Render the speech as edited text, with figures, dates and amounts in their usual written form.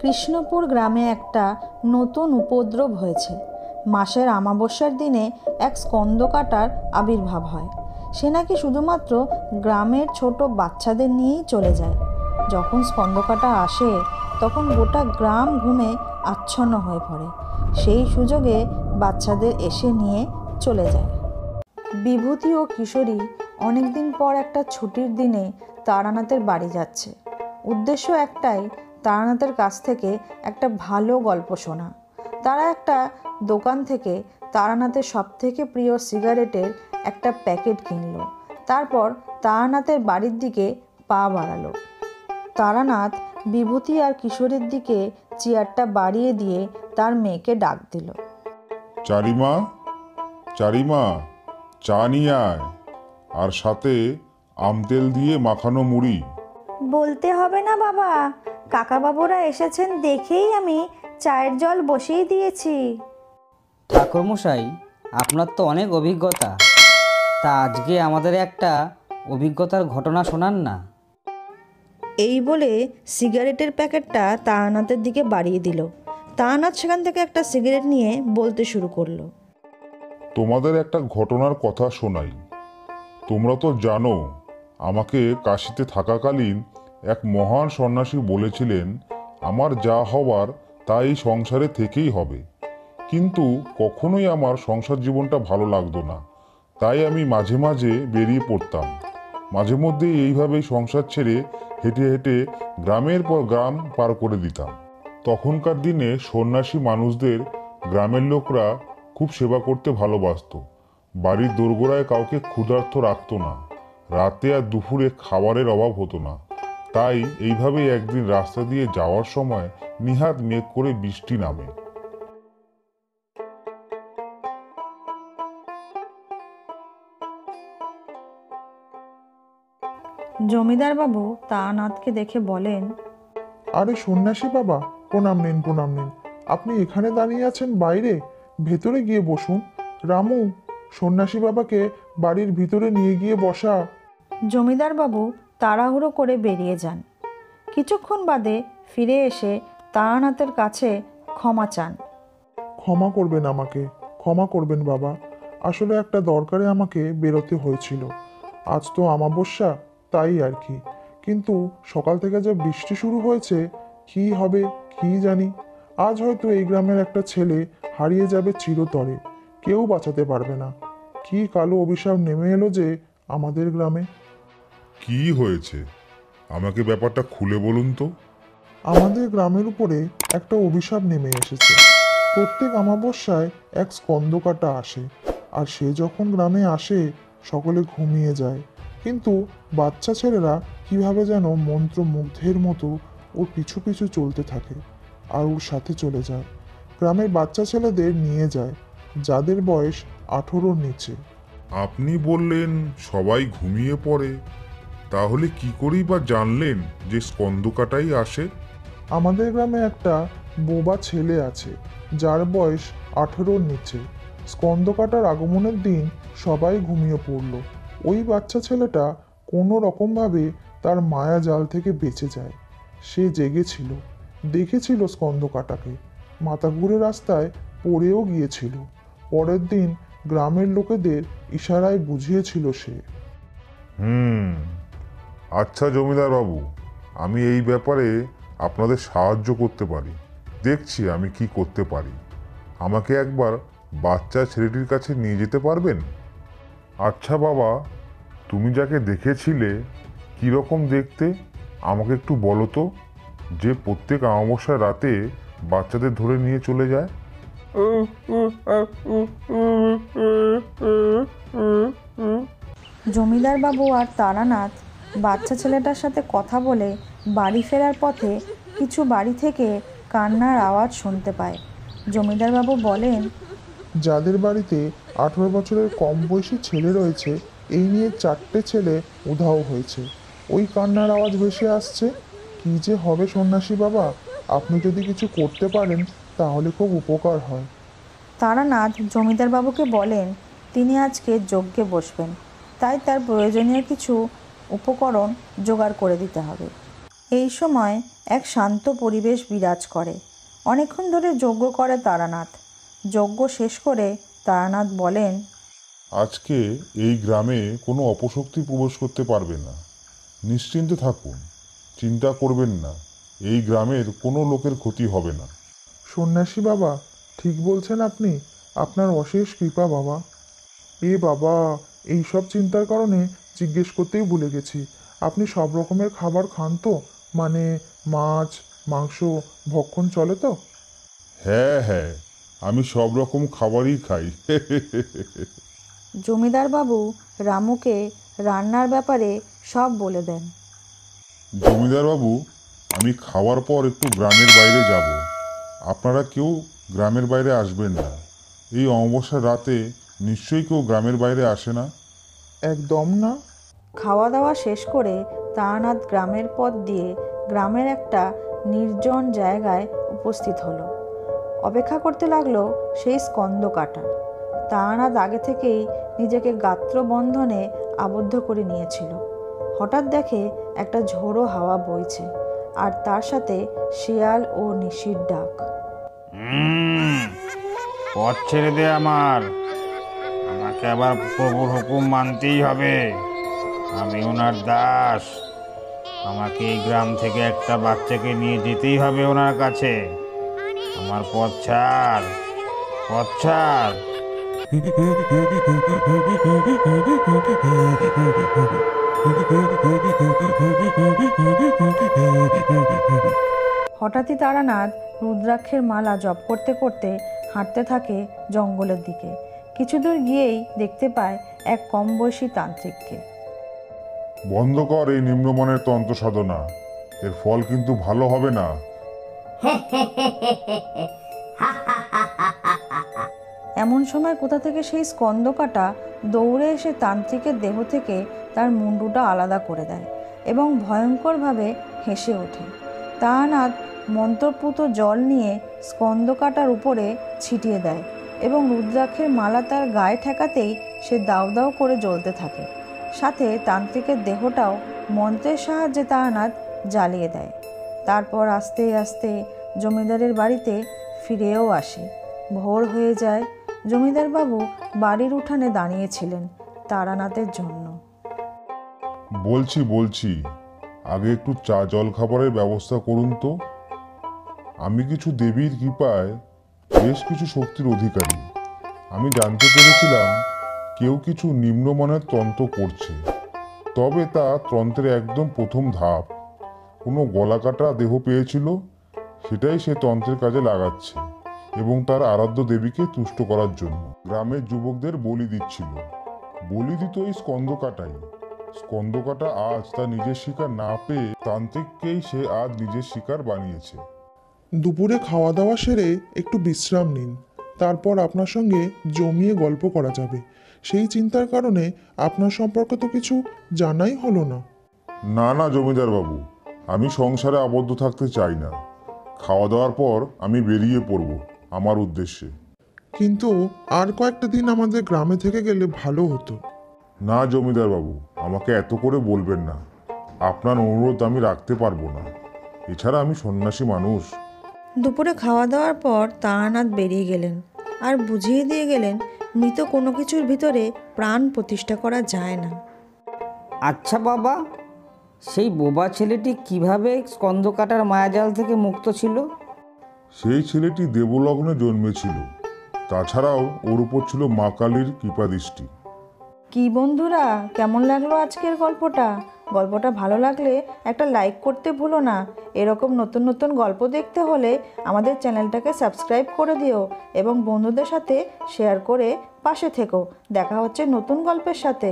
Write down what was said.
কৃষ্ণপুর গ্রামে একটা নতুন উপদ্রব হয়েছে। মাসের অমাবস্যার দিনে এক স্কন্দকাটার আবির্ভাব হয়। সে নাকি শুধুমাত্র গ্রামের ছোট বাচ্চাদের নিয়েই চলে যায়। যখন স্কন্দকাটা আসে তখন গোটা গ্রাম ঘুমে আচ্ছন্ন হয়ে পড়ে। সেই সুযোগে বাচ্চাদের এসে নিয়ে চলে যায়। বিভূতি ও কিশোরী অনেকদিন পর একটা ছুটির দিনে তারানাথের বাড়ি যাচ্ছে। উদ্দেশ্য একটাই, তারানাথের কাছ থেকে একটা ভালো গল্প শোনা। তারা একটা দোকান থেকে তারানাথের সবথেকে প্রিয় সিগারেটের একটা প্যাকেট কিনলো। তারপর তারানাথের বাড়ির দিকে পা বাড়ালো। তারানাথ বিভূতি আর কিশোরীর দিকে চেয়ারটা বাড়িয়ে দিয়ে তার মেয়েকে ডাক দিল। চারিমা, চারিমা, চা নিয়ে আয়, আর সাথে আমতেল দিয়ে মাখানো মুড়ি। বলতে হবে না বাবা, কাকাবাবুরা এসেছেন দেখেই আমি চায়ের জল বসিয়ে দিয়েছি। ঠাকুরমশাই, আপনার তো অনেক অভিজ্ঞতা, তা আজকে আমাদের একটা অভিজ্ঞতার ঘটনা শোনান না। এই বলে সিগারেটের প্যাকেটটা তারানাথের দিকে বাড়িয়ে দিল। তারানাথ সেখান থেকে একটা সিগারেট নিয়ে বলতে শুরু করলো। তোমাদের একটা ঘটনার কথা শোনাই। তোমরা তো জানো, আমাকে কাশিতে থাকাকালীন এক মহান সন্ন্যাসী বলেছিলেন আমার যা হবার তা এই সংসারে থেকেই হবে। কিন্তু কখনোই আমার সংসার জীবনটা ভালো লাগতো না, তাই আমি মাঝে মাঝে বেরিয়ে পড়তাম। মাঝে মধ্যে এইভাবেই সংসার ছেড়ে হেঁটে হেঁটে গ্রামের পর গ্রাম পার করে দিতাম। তখনকার দিনে সন্ন্যাসী মানুষদের গ্রামের লোকরা খুব সেবা করতে ভালোবাসতো। বাড়ির দোরগোড়ায় কাউকে ক্ষুধার্ত রাখতো না। রাতে আর দুপুরে খাবারের অভাব হতো না। তাই এইভাবেই একদিন রাস্তা দিয়ে যাওয়ার সময় নিহাত মেঘ করে বৃষ্টি নামে। জমিদার বাবু তারানাথকে দেখে বলেন, আরে সন্ন্যাসী বাবা, প্রণাম নিন, প্রণাম নিন। আপনি এখানে দাঁড়িয়ে আছেন বাইরে? ভেতরে গিয়ে বসুন। রামু, সন্ন্যাসী বাবাকে বাড়ির ভিতরে নিয়ে গিয়ে বসা। জমিদার বাবু তাড়াহুড়ো করে বেরিয়ে যান। কিছুক্ষণ বাদে ফিরে এসে তারানাথের কাছে ক্ষমা চান। ক্ষমা করবেন আমাকে, ক্ষমা করবেন বাবা। আসলে একটা দরকারে আমাকে বেরোতে হয়েছিল। আজ তো অমাবস্যা, তাই আর কি। কিন্তু সকাল থেকে যা বৃষ্টি শুরু হয়েছে, কি হবে কি জানি। আজ হয়তো এই গ্রামের একটা ছেলে হারিয়ে যাবে চিরতরে, কেউ বাঁচাতে পারবে না। কি কালো অভিশাপ নেমে এলো যে আমাদের গ্রামে। কি হয়েছে আমাকে ব্যাপারটা খুলে বলুন তো। আমাদের গ্রামের উপরে একটা অভিশাপ নেমে এসেছে। প্রত্যেক অমাবস্যায় এক স্কন্দকাটা আসে, আর সে যখন গ্রামে আসে সকলে ঘুমিয়ে যায়। কিন্তু বাচ্চা ছেলেরা কিভাবে যেন মন্ত্রমুগ্ধের মতো ওর পিছু পিছু চলতে থাকে আর ওর সাথে চলে যায়। গ্রামের বাচ্চা ছেলেদের নিয়ে যায়, যাদের বয়স 18-র নিচে। আপনি বললেন সবাই ঘুমিয়ে পড়ে, তাহলে কি করেই বা জানলেন যে স্কন্দকাটাই আসে? আমাদের গ্রামে একটা বোবা ছেলে আছে, যার বয়স 18-র নিচে। স্কন্দকাটার আগমনের দিন সবাই ঘুমিয়ে পড়ল। ওই বাচ্চা ছেলেটা কোনো রকমভাবে তার মায়া জাল থেকে বেঁচে যায়। সে জেগেছিল, দেখেছিল স্কন্দকাটাকে, মাথা ঘুরে রাস্তায় পড়েও গিয়েছিল। পরের দিন গ্রামের লোকেদের ইশারায় বুঝিয়েছিল সে। আচ্ছা জমিদার বাবু, আমি এই ব্যাপারে আপনাদের সাহায্য করতে পারি। দেখছি আমি কি করতে পারি। আমাকে একবার বাচ্চা ছেলেটির কাছে নিয়ে যেতে পারবেন? আচ্ছা বাবা, তুমি যাকে দেখেছিলে কীরকম দেখতে আমাকে একটু বলো তো, যে প্রত্যেক অমাবস্যার রাতে বাচ্চাদের ধরে নিয়ে চলে যায়। জমিদার বাবু আর তারানাথ বাচ্চা ছেলেটার সাথে কথা বলে বাড়ি ফেরার পথে কিছু বাড়ি থেকে কান্নার আওয়াজ শুনতে পায়। জমিদার বাবু বলেন, যাদের বাড়িতে 18 বছরের কম বয়সী ছেলে রয়েছে, এই নিয়ে 4টে ছেলে উধাও হয়েছে। ওই কান্নার আওয়াজ ভেসে আসছে। কি যে হবে সন্ন্যাসী বাবা, আপনি যদি কিছু করতে পারেন তাহলে খুব উপকার হয়। তারানাথ জমিদার বাবুকে বলেন তিনি আজকে যজ্ঞে বসবেন, তাই তার প্রয়োজনীয় কিছু উপকরণ জোগাড় করে দিতে হবে। এই সময় এক শান্ত পরিবেশ বিরাজ করে। অনেকক্ষণ ধরে যজ্ঞ করে তারানাথ। যজ্ঞ শেষ করে তারানাথ বলেন, আজকে এই গ্রামে কোনো অপশক্তি প্রবেশ করতে পারবে না। নিশ্চিন্তে থাকুন, চিন্তা করবেন না, এই গ্রামের কোনো লোকের ক্ষতি হবে না। সন্ন্যাসী বাবা, ঠিক বলছেন আপনি। আপনার অশেষ কৃপা বাবা। এ বাবা, এই সব চিন্তার কারণে জিজ্ঞেস করতেই ভুলে গেছি, আপনি সব রকমের খাবার খান তো? মানে মাছ, মাংস ভক্ষণ চলে তো? হ্যাঁ হ্যাঁ, আমি সব রকম খাবারই খাই। জমিদার বাবু রামুকে রান্নার ব্যাপারে সব বলে দেন। জমিদার বাবু, আমি খাওয়ার পর একটু গ্রামের বাইরে যাব। আপনারা কেউ গ্রামের বাইরে আসবেন না। এই অমাবস্যার রাতে নিশ্চয়ই কেউ গ্রামের বাইরে আসে না। একদম না। খাওয়া দাওয়া শেষ করে তারানাথ গ্রামের পথ দিয়ে গ্রামের একটা নির্জন জায়গায় উপস্থিত হলো। অপেক্ষা করতে লাগলো সেই স্কন্দ কাটার। তারানাথ আগে থেকেই নিজেকে গাত্রবন্ধনে আবদ্ধ করে নিয়েছিল। হঠাৎ দেখে একটা ঝোড়ো হাওয়া বইছে, আর তার সাথে শিয়াল ও নিশির ডাক। পথ ছেড়ে দে আমাকে আবার প্রভুর হুকুম মানতেই হবে। আমি ওনার দাস। আমাকে এই গ্রাম থেকে একটা বাচ্চাকে নিয়ে যেতেই হবে ওনার কাছে। আমার পথ ছাড়, পথ ছাড়। হঠাৎই তারানাথ রুদ্রাক্ষের মালা জপ করতে করতে হাঁটতে থাকে জঙ্গলের দিকে। কিছু দূর গিয়েই দেখতে পায় এক কম বয়সী তান্ত্রিককে। বন্ধ কর এই নিম্নমানের তন্ত্র সাধনা, এর ফল কিন্তু ভালো হবে না। এমন সময় কোথা থেকে সেই স্কন্দকাটা দৌড়ে এসে তান্ত্রিকের দেহ থেকে তার মুন্ডুটা আলাদা করে দেয় এবং ভয়ঙ্করভাবে হেসে ওঠে। তারানাথ মন্ত্রপুত জল নিয়ে স্কন্দকাটার উপরে ছিটিয়ে দেয় এবং রুদ্রাক্ষের মালা তার গায়ে ঠেকাতেই সে দাউ দাউ করে জ্বলতে থাকে। সাথে তান্ত্রিকের দেহটাও মন্ত্রের সাহায্যে তারানাথ জ্বালিয়ে দেয়। তারপর আস্তে আস্তে জমিদারের বাড়িতে ফিরেও আসে। ভোর হয়ে যায়। জমিদার বাবু বাড়ির উঠানে দাঁড়িয়েছিলেন তারানাথের জন্য। বলছি আগে একটু চা জল খাবারের ব্যবস্থা করুন তো। আমি কিছু দেবীর কৃপায় বেশ কিছু শক্তির অধিকারী। আমি জানতে পেরেছিলাম কেউ কিছু নিম্নমানের তন্ত্র করছে, তবে তা তন্ত্রের একদম প্রথম ধাপ। কোনো গলাকাটা দেহ পেয়েছিল, সেটাই সে তন্ত্রের কাজে লাগাচ্ছে এবং তার আরাধ্য দেবীকে তুষ্ট করার জন্য গ্রামের যুবকদের বলি দিচ্ছিল। বলি দিত এই স্কন্দকাটাই। স্কন্দকাটা আজ তার নিজের শিকার না পেয়ে তান্ত্রিককেই সে আজ নিজের শিকার বানিয়েছে। দুপুরে খাওয়া দাওয়া সেরে একটু বিশ্রাম নিন, তারপর আপনার সঙ্গে জমিয়ে গল্প করা যাবে। সেই চিন্তার কারণে আপনার সম্পর্কে তো কিছু জানাই হলো না। না জমিদার বাবু, আমি সংসারে আবদ্ধ থাকতে চাই না। খাওয়া দাওয়ার পর আমি বেরিয়ে পড়ব আমার উদ্দেশ্যে। কিন্তু আর কয়েকটা দিন আমাদের গ্রামে থেকে গেলে ভালো হতো। না জমিদার বাবু, আমাকে এত করে বলবেন না। আপনার অনুরোধ আমি রাখতে পারবো না। এছাড়া আমি সন্ন্যাসী মানুষ। দুপুরে খাওয়া দাওয়ার পর তারানাথ বেরিয়ে গেলেন আর বুঝিয়ে দিয়ে গেলেন মৃত কোনো কিছুর ভিতরে প্রাণ প্রতিষ্ঠা করা যায় না। আচ্ছা বাবা, সেই বোবা ছেলেটি কিভাবে স্কন্দকাটার মায়াজাল থেকে মুক্ত ছিল? সেই ছেলেটি দেবলগ্নে জন্মেছিল। তাছাড়াও ওর উপর ছিল মা কালীর কৃপাদৃষ্টি। কি বন্ধুরা, কেমন লাগলো আজকের গল্পটা ভালো লাগলে একটা লাইক করতে ভুলো না। এরকম নতুন নতুন গল্প দেখতে হলে আমাদের চ্যানেলটাকে সাবস্ক্রাইব করে দিও এবং বন্ধুদের সাথে শেয়ার করে পাশে থেকো। দেখা হচ্ছে নতুন গল্পের সাথে।